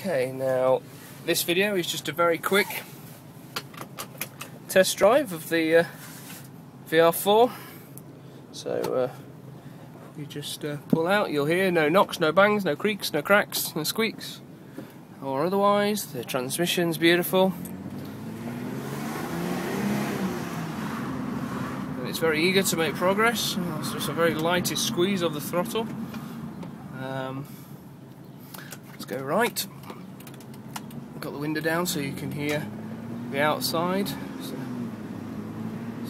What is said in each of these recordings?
Okay, now this video is just a very quick test drive of the Vr4. So you just pull out, you'll hear no knocks, no bangs, no creaks, no cracks, no squeaks or otherwise. The transmission's beautiful and it's very eager to make progress. It's just a very lightest squeeze of the throttle. Let's go right. Got the window down so you can hear the outside, so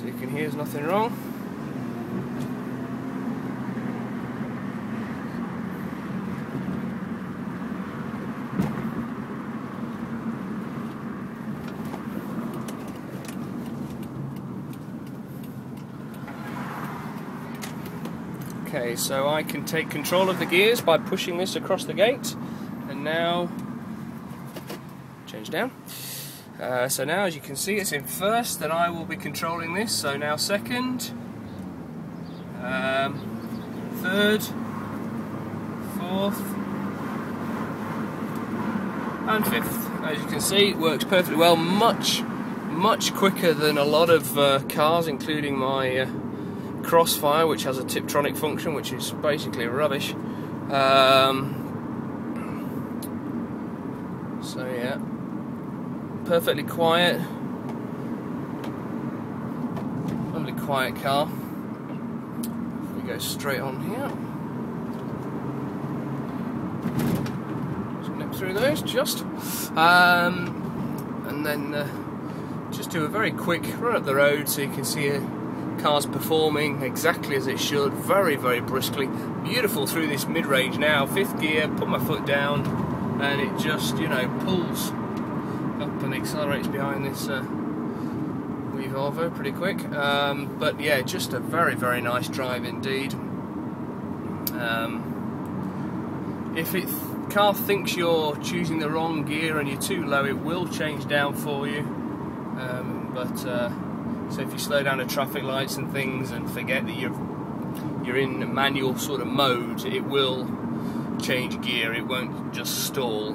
you can hear there's nothing wrong. Okay, so I can take control of the gears by pushing this across the gate, and now change down. So now, as you can see, it's in first, and I will be controlling this. So now second, third, fourth, and fifth. As you can see, it works perfectly well. Much quicker than a lot of cars, including my Crossfire, which has a Tiptronic function, which is basically rubbish. So yeah, perfectly quiet, lovely quiet car. We go straight on here, just nip through those and then just do a very quick run up the road so you can see a car's performing exactly as it should, very briskly. Beautiful through this mid-range now, 5th gear, put my foot down and it just, you know, pulls up and accelerates behind this Vr4 pretty quick. But yeah, just a very nice drive indeed. If the car thinks you're choosing the wrong gear and you're too low, it will change down for you. So if you slow down at traffic lights and things and forget that you're in manual sort of mode, it will change gear. It won't just stall,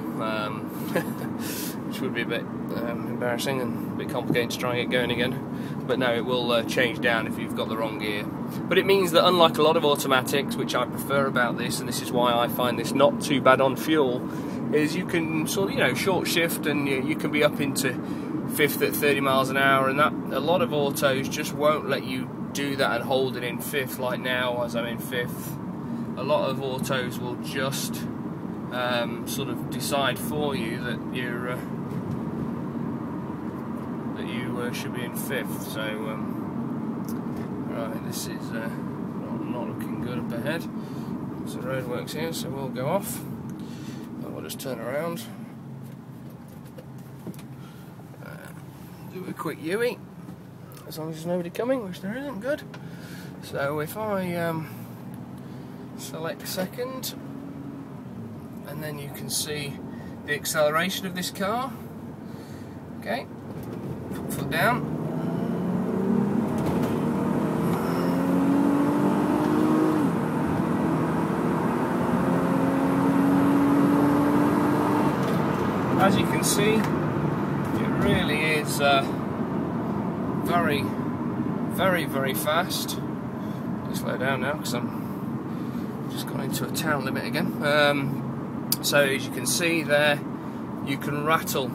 which would be a bit embarrassing and a bit complicated to try and get going again. But no, it will change down if you've got the wrong gear. But it means that, unlike a lot of automatics, which I prefer about this, and this is why I find this not too bad on fuel, is you can sort of, you know, short shift and you can be up into 5th at 30 miles an hour, and that a lot of autos just won't let you do that and hold it in 5th. Like now, as I'm in 5th, a lot of autos will just sort of decide for you that you should be in 5th. So right, this is not looking good up ahead. So the roadworks here, so we'll go off and we'll just turn around. Do a quick U-E, as long as there's nobody coming, which there isn't. Good. So if I select second, and then you can see the acceleration of this car. Okay, put foot down. As you can see, it really is very fast. I'll slow down now because I'm just gone into a town limit again. So as you can see there, you can rattle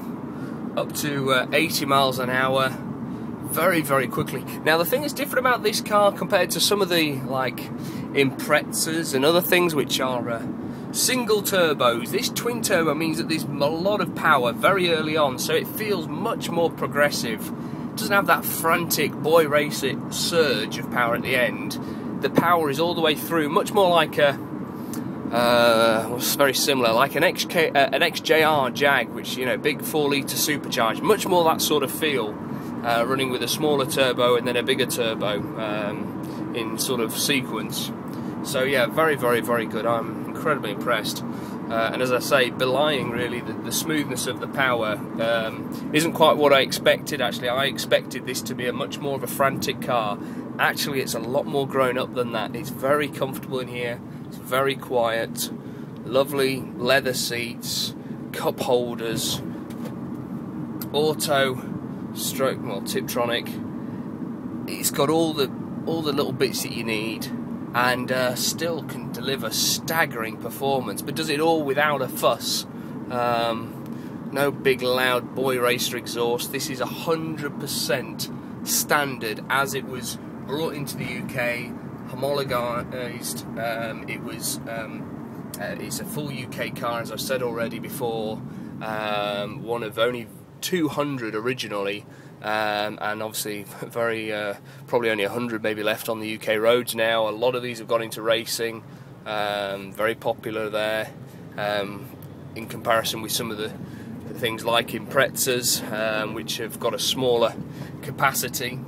up to 80 miles an hour very quickly. Now the thing that's different about this car compared to some of the like Imprezas and other things which are single turbos, this twin turbo means that there's a lot of power very early on, so it feels much more progressive. It doesn't have that frantic boy race it surge of power at the end. The power is all the way through, much more like a very similar, like an XJR Jag, which, you know, big 4-litre supercharged, much more that sort of feel, running with a smaller turbo and then a bigger turbo in sort of sequence. So yeah, very good. I'm incredibly impressed. And as I say, belying really the smoothness of the power, isn't quite what I expected. Actually, I expected this to be a much more of a frantic car. Actually, it's a lot more grown up than that. It's very comfortable in here, it's very quiet, lovely leather seats, cup holders, auto, stroke, well, Tiptronic. It's got all the little bits that you need, and still can deliver staggering performance, but does it all without a fuss. No big loud boy racer exhaust. This is 100% standard as it was brought into the UK, homologised. It's a full UK car, as I've said already before. One of only 200 originally, and obviously probably only 100 maybe left on the UK roads now. A lot of these have gone into racing. Very popular there, in comparison with some of the things like Imprezas, which have got a smaller capacity,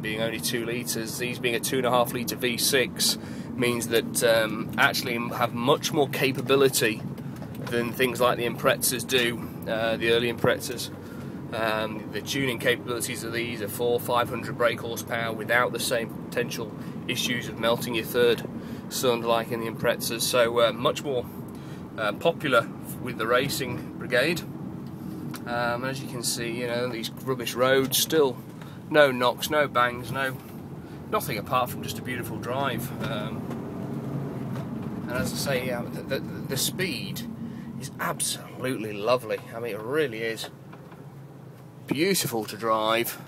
being only 2 litres. These being a 2.5 litre V6 means that actually have much more capability than things like the Imprezas do, the early Imprezas. The tuning capabilities of these are 400-500 brake horsepower without the same potential issues of melting your third cylinder like in the Imprezas. So much more popular with the racing brigade. As you can see, you know, these rubbish roads, still no knocks, no bangs, nothing apart from just a beautiful drive. And as I say, yeah, the speed is absolutely lovely. I mean, it really is beautiful to drive,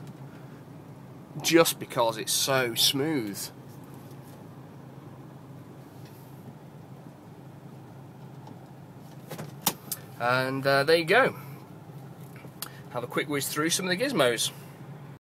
just because it's so smooth. And there you go. Have a quick whiz through some of the gizmos.